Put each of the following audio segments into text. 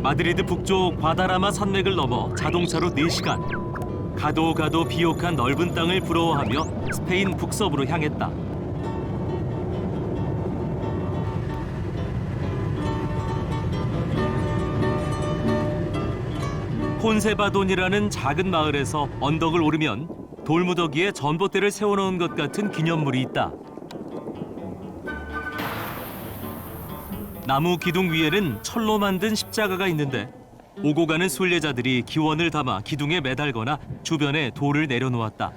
마드리드 북쪽 과다라마 산맥을 넘어 자동차로 4시간. 가도 비옥한 넓은 땅을 부러워하며 스페인 북서부로 향했다. 폰세바돈이라는 작은 마을에서 언덕을 오르면 돌무더기에 전봇대를 세워놓은 것 같은 기념물이 있다. 나무 기둥 위에는 철로 만든 십자가가 있는데 오고 가는 순례자들이 기원을 담아 기둥에 매달거나 주변에 돌을 내려놓았다.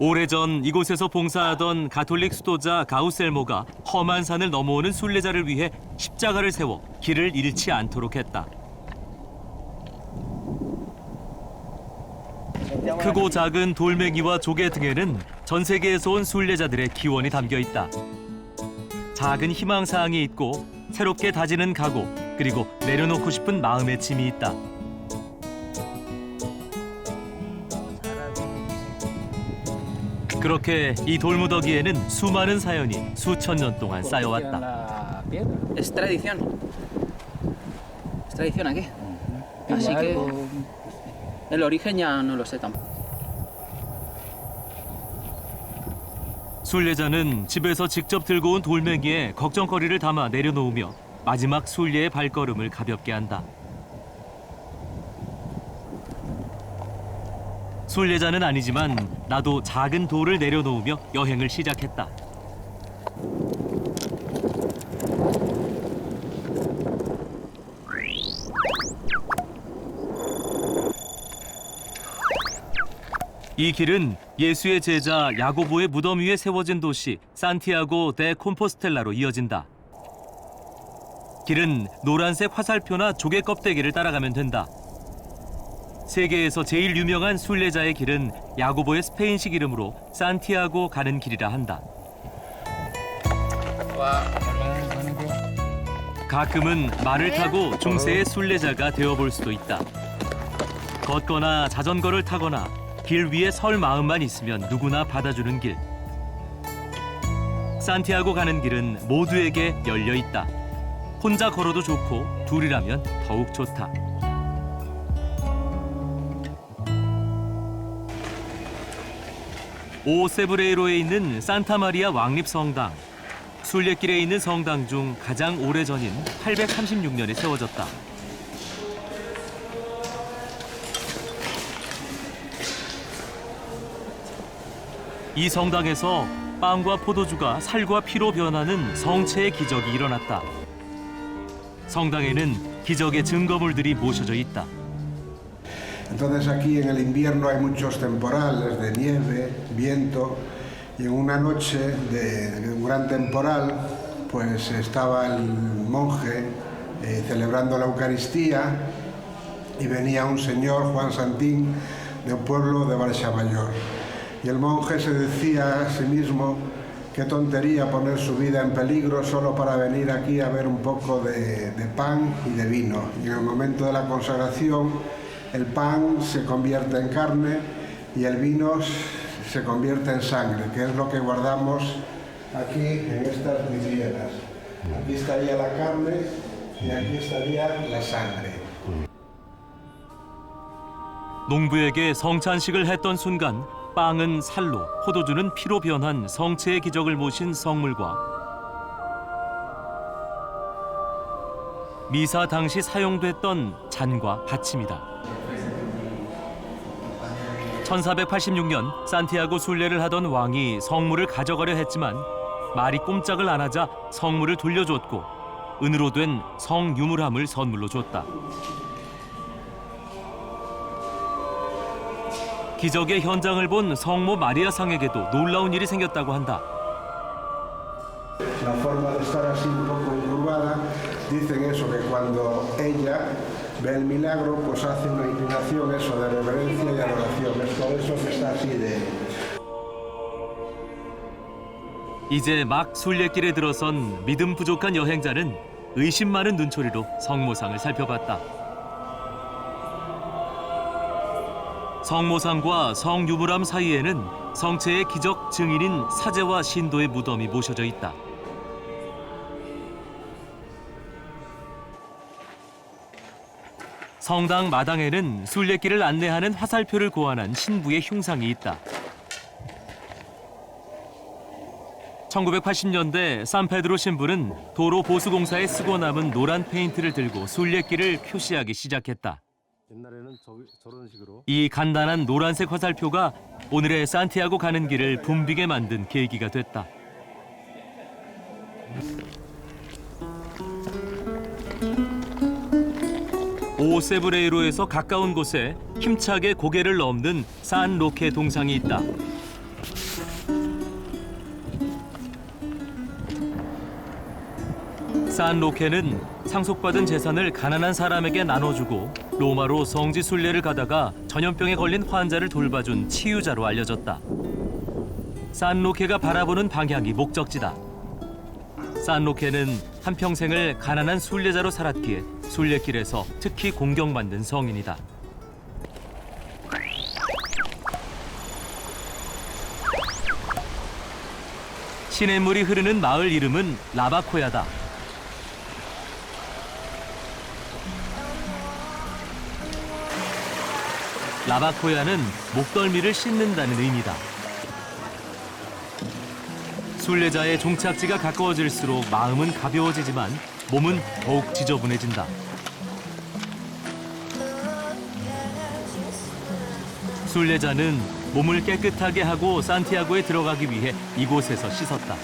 오래전 이곳에서 봉사하던 가톨릭 수도자 가우셀모가 험한 산을 넘어오는 순례자를 위해 십자가를 세워 길을 잃지 않도록 했다. 크고 작은 돌멩이와 조개 등에는 전 세계에서 온 순례자들의 기원이 담겨 있다. 작은 희망사항이 있고 새롭게 다지는 각오, 그리고 내려놓고 싶은 마음의 짐이 있다. 그렇게 이 돌무더기에는 수많은 사연이 수천 년 동안 쌓여왔다. Es tradición. Es tradición aquí. Así que el origen ya no lo sé tampoco. 순례자는 집에서 직접 들고 온 돌멩이에 걱정거리를 담아 내려놓으며 마지막 순례의 발걸음을 가볍게 한다. 순례자는 아니지만 나도 작은 돌을 내려놓으며 여행을 시작했다. 이 길은 예수의 제자 야고보의 무덤 위에 세워진 도시 산티아고 데 콤포스텔라로 이어진다. 길은 노란색 화살표나 조개 껍데기를 따라가면 된다. 세계에서 제일 유명한 순례자의 길은 야고보의 스페인식 이름으로 산티아고 가는 길이라 한다. 가끔은 말을 타고 중세의 순례자가 되어볼 수도 있다. 걷거나 자전거를 타거나 길 위에 설 마음만 있으면 누구나 받아주는 길. 산티아고 가는 길은 모두에게 열려 있다. 혼자 걸어도 좋고 둘이라면 더욱 좋다. 오세브레이로에 있는 산타마리아 왕립성당. 순례길에 있는 성당 중 가장 오래전인 836년에 세워졌다. 이 성당에서 빵과 포도주가 살과 피로 변하는 성체의 기적이 일어났다. 성당에는 기적의 증거물들이 모셔져 있다. Entonces aquí en el invierno hay muchos temporales de nieve, viento, y en una noche de un gran temporal, pues estaba el monje celebrando la Eucaristía y venía un señor, Juan Santín, de un pueblo de Valsamayor. Y el monje se decía a sí mismo qué tontería poner su vida en peligro solo para venir aquí a ver un poco de pan y de vino. Y en el momento de la consagración el pan se convierte en carne y el vino se convierte en sangre, que es lo que guardamos aquí en estas vidrieras. Aquí estaría la carne y aquí estaría la sangre. 농부에게 성찬식을 했던 순간 빵은 살로, 포도주는 피로 변한 성체의 기적을 모신 성물과 미사 당시 사용됐던 잔과 받침이다. 1486년 산티아고 순례를 하던 왕이 성물을 가져가려 했지만 말이 꼼짝을 안 하자 성물을 돌려줬고 은으로 된 성유물함을 선물로 줬다. 기적의 현장을 본 성모 마리아 상에게도 놀라운 일이 생겼다고 한다. La forma de estar así un poco encurvada, dicen eso, que cuando ella ve el milagro, pues hace una inclinación, eso, de reverencia y adoración. Es por eso que está así de... 이제 막 순례길에 들어선 믿음 부족한 여행자는 의심 많은 눈초리로 성모상을 살펴봤다. 성모상과 성유물함 사이에는 성체의 기적 증인인 사제와 신도의 무덤이 모셔져 있다. 성당 마당에는 순례길을 안내하는 화살표를 고안한 신부의 흉상이 있다. 1980년대 산페드로 신부는 도로 보수공사에 쓰고 남은 노란 페인트를 들고 순례길을 표시하기 시작했다. 옛날에는 저런 식으로 이 간단한 노란색 화살표가 오늘의 산티아고 가는 길을 붐비게 만든 계기가 됐다. 오세브레이로에서 가까운 곳에 힘차게 고개를 넘는 산 로케 동상이 있다. 산 로케는 상속받은 재산을 가난한 사람에게 나눠주고 로마로 성지 순례를 가다가 전염병에 걸린 환자를 돌봐준 치유자로 알려졌다. 산 로케가 바라보는 방향이 목적지다. 산 로케는 한평생을 가난한 순례자로 살았기에 순례길에서 특히 공경받는 성인이다. 시냇물이 흐르는 마을 이름은 라바코야다. 라바코야는 목덜미를 씻는다는 의미다. 순례자의 종착지가 가까워질수록 마음은 가벼워지지만 몸은 더욱 지저분해진다. 순례자는 몸을 깨끗하게 하고 산티아고에 들어가기 위해 이곳에서 씻었다.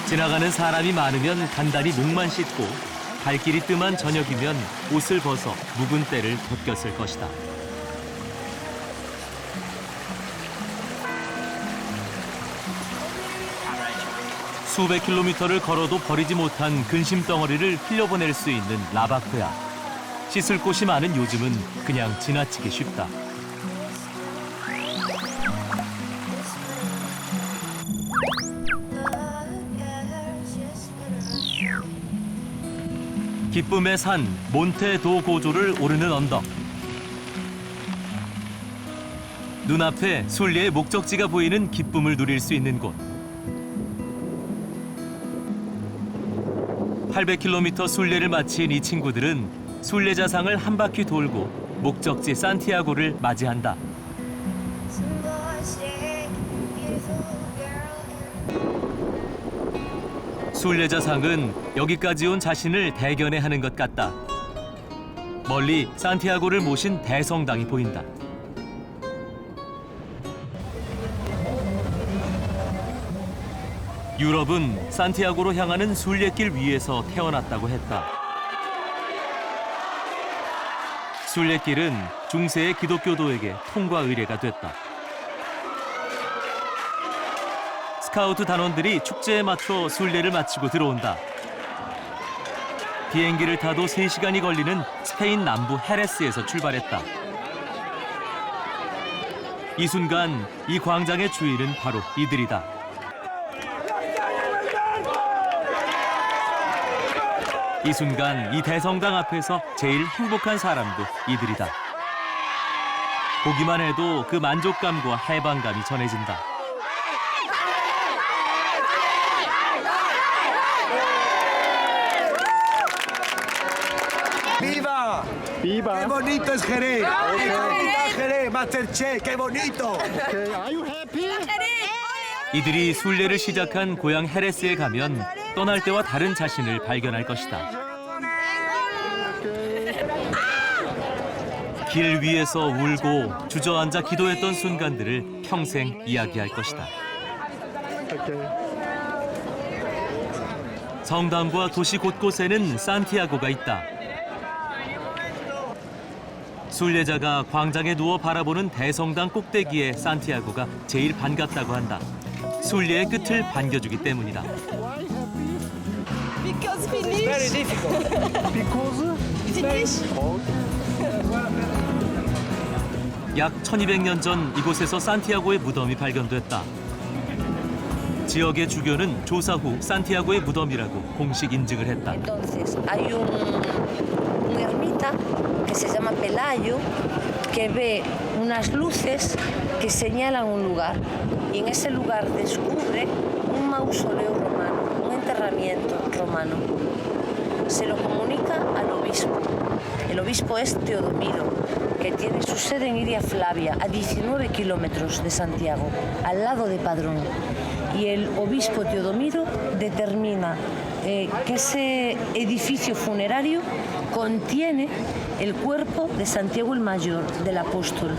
지나가는 사람이 많으면 간단히 목만 씻고 발길이 뜸한 저녁이면 옷을 벗어 묵은 때를 벗겼을 것이다. 수백 킬로미터를 걸어도 버리지 못한 근심 덩어리를 흘려보낼 수 있는 라바코야. 씻을 곳이 많은 요즘은 그냥 지나치기 쉽다. 기쁨의 산 몬테 도 고조를 오르는 언덕. 눈앞에 순례의 목적지가 보이는 기쁨을 누릴 수 있는 곳. 800km 순례를 마친 이 친구들은 순례자상을 한 바퀴 돌고 목적지 산티아고를 맞이한다. 순례자상은 여기까지 온 자신을 대견해하는 것 같다. 멀리 산티아고를 모신 대성당이 보인다. 유럽은 산티아고로 향하는 순례길 위에서 태어났다고 했다. 순례길은 중세의 기독교도에게 통과 의례가 됐다. 스카우트 단원들이 축제에 맞춰 순례를 마치고 들어온다. 비행기를 타도 3시간이 걸리는 스페인 남부 헤레스에서 출발했다. 이 순간 이 광장의 주인은 바로 이들이다. 이 순간 이 대성당 앞에서 제일 행복한 사람도 이들이다. 보기만 해도 그 만족감과 해방감이 전해진다. ¡Viva! 비바. ¡Qué bonito es Jerez! ¡Qué bonito es Jerez! ¡Masterchef! ¡Qué bonito! Are you happy? 이들이 순례를 시작한 고향 헤레스에 가면 떠날 때와 다른 자신을 발견할 것이다. 길 위에서 울고 주저앉아 기도했던 순간들을 평생 이야기할 것이다. 성당과 도시 곳곳에는 산티아고가 있다. 순례자가 광장에 누워 바라보는 대성당 꼭대기에 산티아고가 제일 반갑다고 한다. 순례의 끝을 반겨주기 때문이다. Because finish. Because Finish. 약 1200년 전 이곳에서 산티아고의 무덤이 발견됐다. 지역의 주교는 조사 후 산티아고의 무덤이라고 공식 인증을 했다. Entonces hay un ermita que se llama Pelayo que ve unas luces que señalan un lugar y en ese lugar descubre un mausoleo romano, un enterramiento romano. Se lo comunica al obispo. El obispo es Teodomiro, que tiene su sede en Iria Flavia, a 19 kilómetros de Santiago, al lado de Padrón. Y el obispo Teodomiro determina que ese edificio funerario contiene el cuerpo de Santiago el Mayor, del apóstol.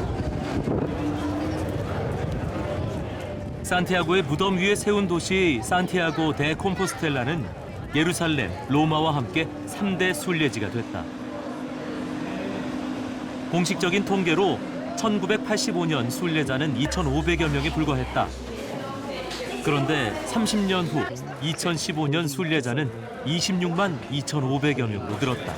산티아고의 무덤 위에 세운 도시 산티아고 데 콤포스텔라는 예루살렘, 로마와 함께 3대 순례지가 됐다. 공식적인 통계로 1985년 순례자는 2,500여 명에 불과했다. 그런데 30년 후 2015년 순례자는 26만 2,500여 명으로 늘었다.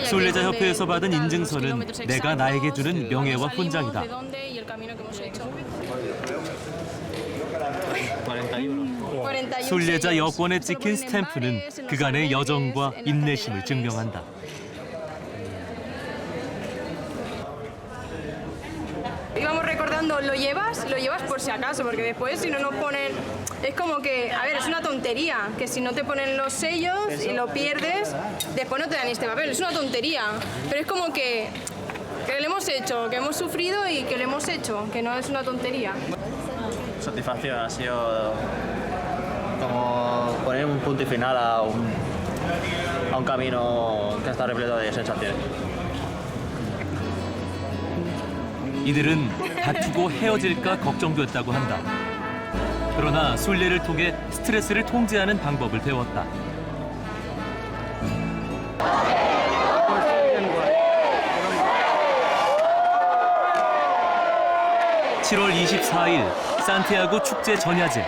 순례자 협회에서 받은 인증서는 내가 나에게 주는 명예와 훈장이다. 순례자 여권에 찍힌 스탬프는 그간의 여정과 인내심을 증명한다. Íbamos recordando, lo llevas por si acaso, porque después si no nos ponen, es como que, a ver, es una tontería, que si no te ponen los sellos y lo pierdes, después no te dan este papel, es una tontería, pero es como que lo hemos hecho, que hemos sufrido y que lo hemos hecho, que no es una tontería. Satisfacción, ha sido como poner un punto y final a un camino que está repleto de sensaciones. 이들은 다투고 헤어질까 걱정됐다고 한다. 그러나 순례를 통해 스트레스를 통제하는 방법을 배웠다. (7월 24일) 산티아고 축제 전야제.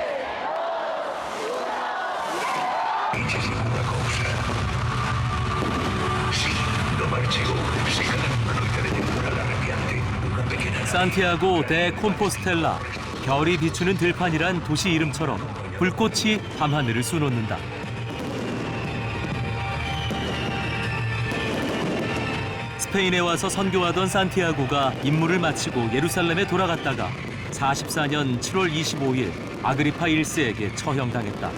산티아고 데 콤포스텔라, 별이 비추는 들판이란 도시 이름처럼 불꽃이 밤하늘을 수놓는다. 스페인에 와서 선교하던 산티아고가 임무를 마치고 예루살렘에 돌아갔다가 44년 7월 25일 아그리파 1세에게 처형당했다.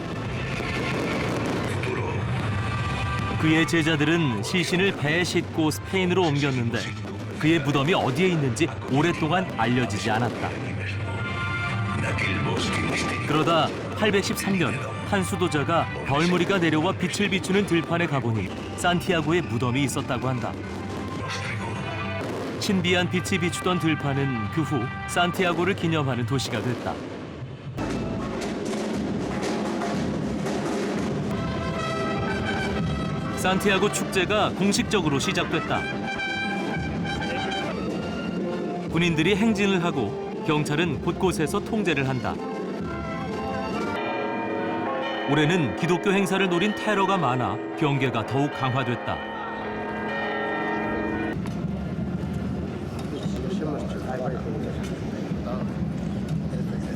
그의 제자들은 시신을 배에 싣고 스페인으로 옮겼는데 그의 무덤이 어디에 있는지 오랫동안 알려지지 않았다. 그러다 813년 한 수도자가 별무리가 내려와 빛을 비추는 들판에 가보니 산티아고의 무덤이 있었다고 한다. 신비한 빛이 비추던 들판은 그 후 산티아고를 기념하는 도시가 됐다. 산티아고 축제가 공식적으로 시작됐다. 군인들이 행진을 하고 경찰은 곳곳에서 통제를 한다. 올해는 기독교 행사를 노린 테러가 많아 경계가 더욱 강화됐다.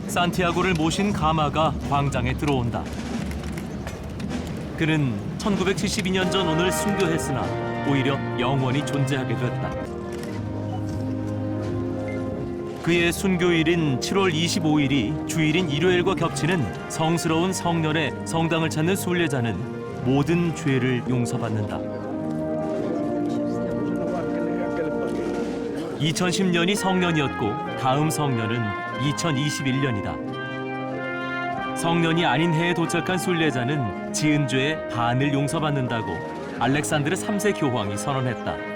산티아고를 모신 가마가 광장에 들어온다. 그는 1972년 전 오늘 순교했으나 오히려 영원히 존재하게 됐다. 그의 순교일인 7월 25일이 주일인 일요일과 겹치는 성스러운 성년에 성당을 찾는 순례자는 모든 죄를 용서받는다. 2010년이 성년이었고 다음 성년은 2021년이다. 성년이 아닌 해에 도착한 순례자는 지은 죄의 반을 용서받는다고 알렉산드르 3세 교황이 선언했다.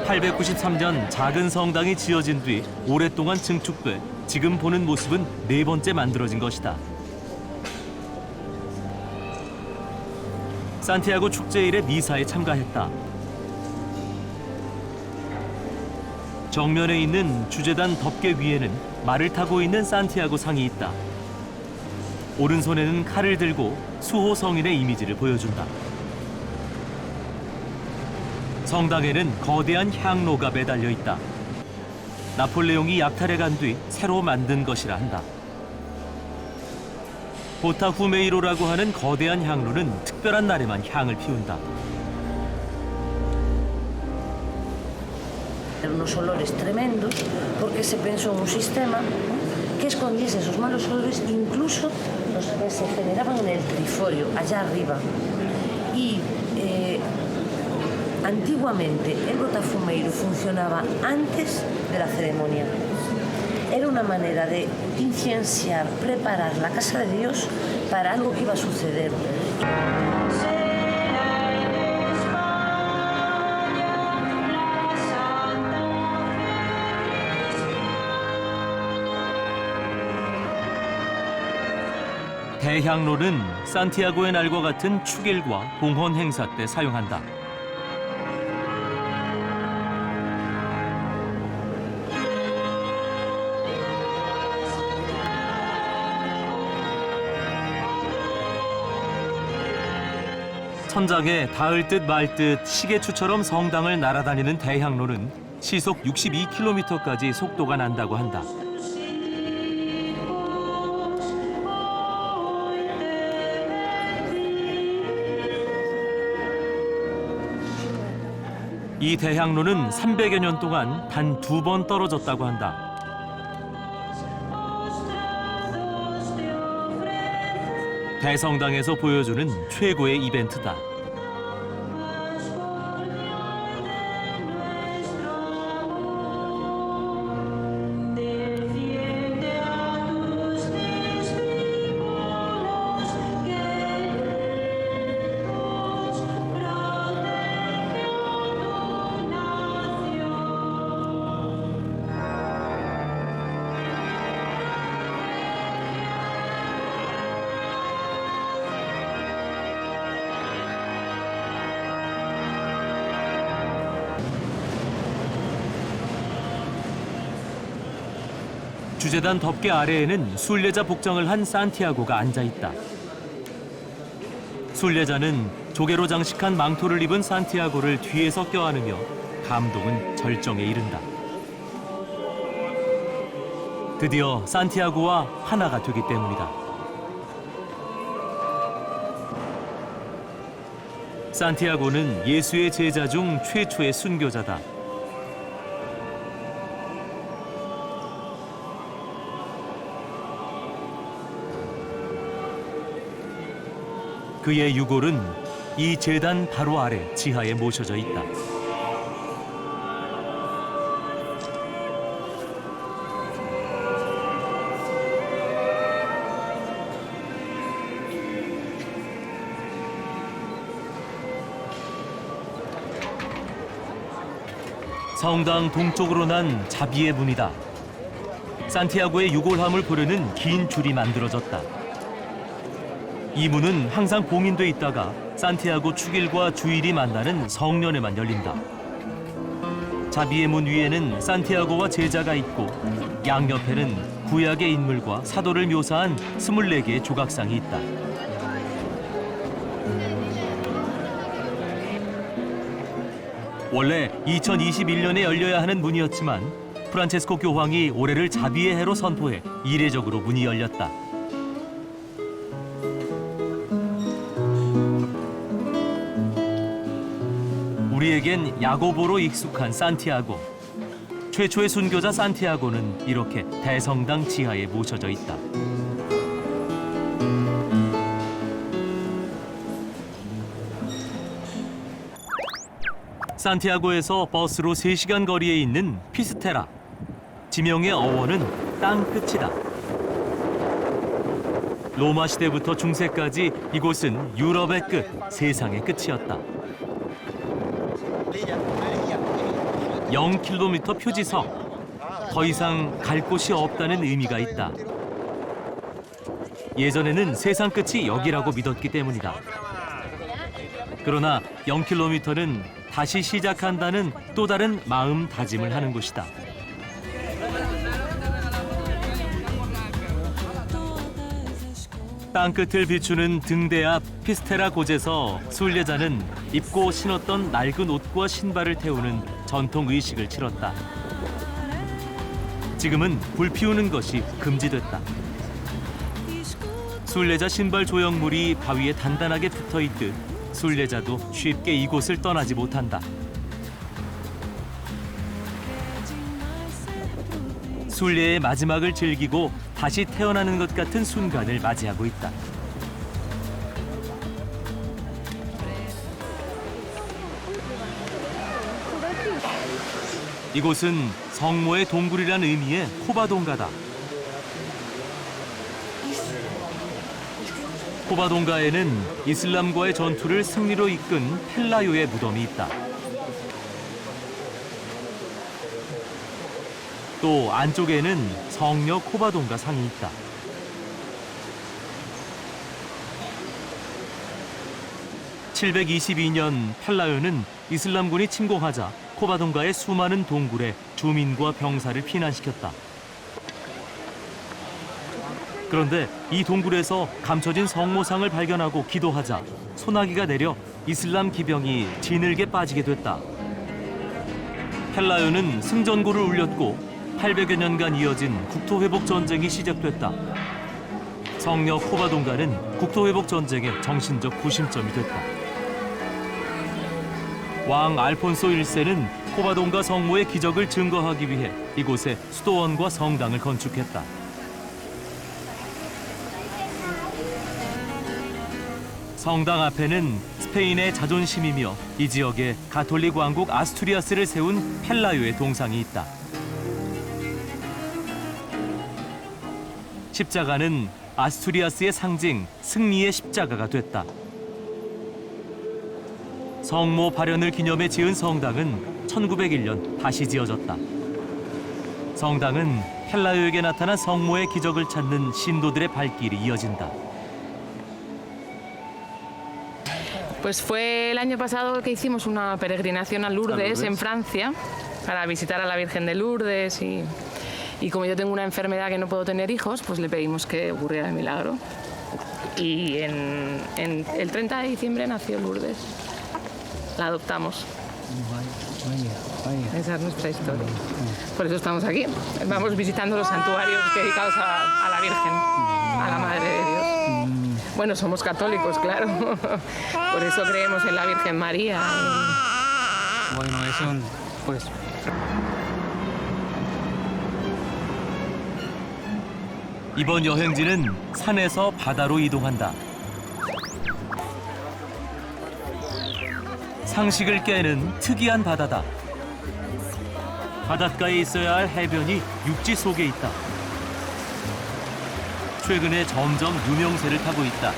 893년 작은 성당이 지어진 뒤 오랫동안 증축돼 지금 보는 모습은 4번째 만들어진 것이다. 산티아고 축제일에 미사에 참가했다. 정면에 있는 주제단 덮개 위에는 말을 타고 있는 산티아고 상이 있다. 오른손에는 칼을 들고 수호 성인의 이미지를 보여준다. 성당에는 거대한 향로가 매달려 있다. 나폴레옹이 약탈해 간 뒤 새로 만든 것이라 한다. 보타 후메이로라고 하는 거대한 향로는 특별한 날에만 향을 피운다. Unos olores tremendos porque se pensó en un sistema que escondiese esos malos olores, incluso los que se generaban en el triforio, allá arriba. Y antiguamente el botafumeiro funcionaba antes de la ceremonia. Era una manera de incienciar, preparar la casa de Dios para algo que iba a suceder. 대향로는 산티아고의 날과 같은 축일과 봉헌 행사 때 사용한다. 천장에 닿을 듯 말 듯 시계추처럼 성당을 날아다니는 대향로는 시속 62km까지 속도가 난다고 한다. 이 대향로는 300여 년 동안 단 2번 떨어졌다고 한다. 대성당에서 보여주는 최고의 이벤트다. 주재단 덮개 아래에는 순례자 복장을 한 산티아고가 앉아있다. 순례자는 조개로 장식한 망토를 입은 산티아고를 뒤에서 껴안으며 감동은 절정에 이른다. 드디어 산티아고와 하나가 되기 때문이다. 산티아고는 예수의 제자 중 최초의 순교자다. 그의 유골은 이 제단 바로 아래 지하에 모셔져 있다. 성당 동쪽으로 난 자비의 문이다. 산티아고의 유골함을 보려는 긴 줄이 만들어졌다. 이 문은 항상 봉인돼 있다가 산티아고 축일과 주일이 만나는 성년에만 열린다. 자비의 문 위에는 산티아고와 제자가 있고 양옆에는 구약의 인물과 사도를 묘사한 24개의 조각상이 있다. 원래 2021년에 열려야 하는 문이었지만 프란체스코 교황이 올해를 자비의 해로 선포해 이례적으로 문이 열렸다. 우리에겐 야고보로 익숙한 산티아고. 최초의 순교자 산티아고는 이렇게 대성당 지하에 모셔져 있다. 산티아고에서 버스로 3시간 거리에 있는 피스테라. 지명의 어원은 땅 끝이다. 로마 시대부터 중세까지 이곳은 유럽의 끝, 세상의 끝이었다. 0km 표지석. 더 이상 갈 곳이 없다는 의미가 있다. 예전에는 세상 끝이 여기라고 믿었기 때문이다. 그러나 0km는 다시 시작한다는 또 다른 마음 다짐을 하는 곳이다. 땅끝을 비추는 등대 앞 피스테라 곳에서 순례자는 입고 신었던 낡은 옷과 신발을 태우는 전통 의식을 치렀다. 지금은 불 피우는 것이 금지됐다. 순례자 신발 조형물이 바위에 단단하게 붙어있듯 순례자도 쉽게 이곳을 떠나지 못한다. 순례의 마지막을 즐기고 다시 태어나는 것 같은 순간을 맞이하고 있다. 이곳은 성모의 동굴이라는 의미의 코바동가다. 코바동가에는 이슬람과의 전투를 승리로 이끈 펠라요의 무덤이 있다. 또 안쪽에는 성녀 코바동가 상이 있다. (722년) 펠라요는 이슬람군이 침공하자 코바동가의 수많은 동굴에 주민과 병사를 피난시켰다. 그런데 이 동굴에서 감춰진 성모상을 발견하고 기도하자 소나기가 내려 이슬람 기병이 진흙에 빠지게 됐다. 펠라요는 승전고를 울렸고 800여 년간 이어진 국토회복 전쟁이 시작됐다. 성녀 코바동가는 국토회복 전쟁의 정신적 구심점이 됐다. 왕 알폰소 1세는 코바동가 성모의 기적을 증거하기 위해 이곳에 수도원과 성당을 건축했다. 성당 앞에는 스페인의 자존심이며 이 지역의 가톨릭 왕국 아스투리아스를 세운 펠라요의 동상이 있다. 십자가는 아스투리아스의 상징 승리의 십자가가 됐다. 성모 발현을 기념해 지은 성당은 1901년 다시 지어졌다. 성당은 펠라요에게 나타난 성모의 기적을 찾는 신도들의 발길이 이어진다. Pues fue el año pasado que hicimos una peregrinación a Lourdes, en Francia, para visitar a la Virgen de Lourdes y como yo tengo una enfermedad que no puedo tener hijos, pues le pedimos que ocurriera el milagro. Y en el 30 de diciembre nació Lourdes. La adoptamos. Esa es nuestra historia. Por eso estamos aquí. Vamos visitando los santuarios dedicados a la Virgen, a la Madre de Dios. Bueno, somos católicos, claro. Por eso creemos en la Virgen María. Bueno, eso, pues... 이번 여행지는 산에서 바다로 이동한다. 상식을 깨는 특이한 바다다. 바닷가에 있어야 할 해변이 육지 속에 있다. 최근에 점점 유명세를 타고 있다.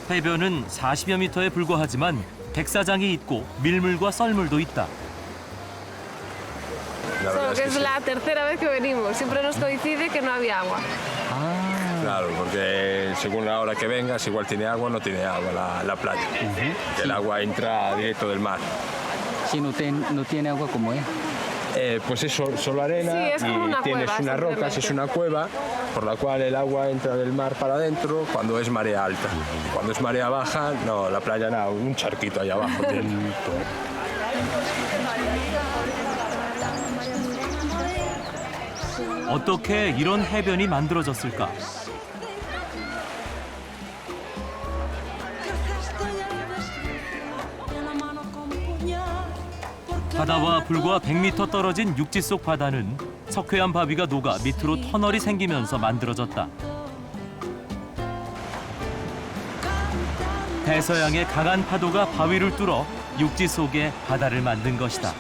해변은 40여 미터에 불과하지만 백사장이 있고 밀물과 썰물도 있다. Solo que es la tercera vez que venimos. Siempre nos coincide que no había agua. Claro, porque según la hora que vengas, igual tiene agua o no tiene agua la playa. Que el agua entra directo del mar. Si no tiene agua, ¿cómo es? Pues es solo arena Sí, es como y una tienes cueva, unas rocas, simplemente. es una cueva por la cual el agua entra del mar para adentro cuando es marea alta. Cuando es marea baja, no, la playa nada, un charquito ahí abajo tiene. 어떻게 이런 해변이 만들어졌을까? 바다와 불과 100m 떨어진 육지 속 바다는 석회암 바위가 녹아 밑으로 터널이 생기면서 만들어졌다. 대서양의 강한 파도가 바위를 뚫어 육지 속에 바다를 만든 것이다.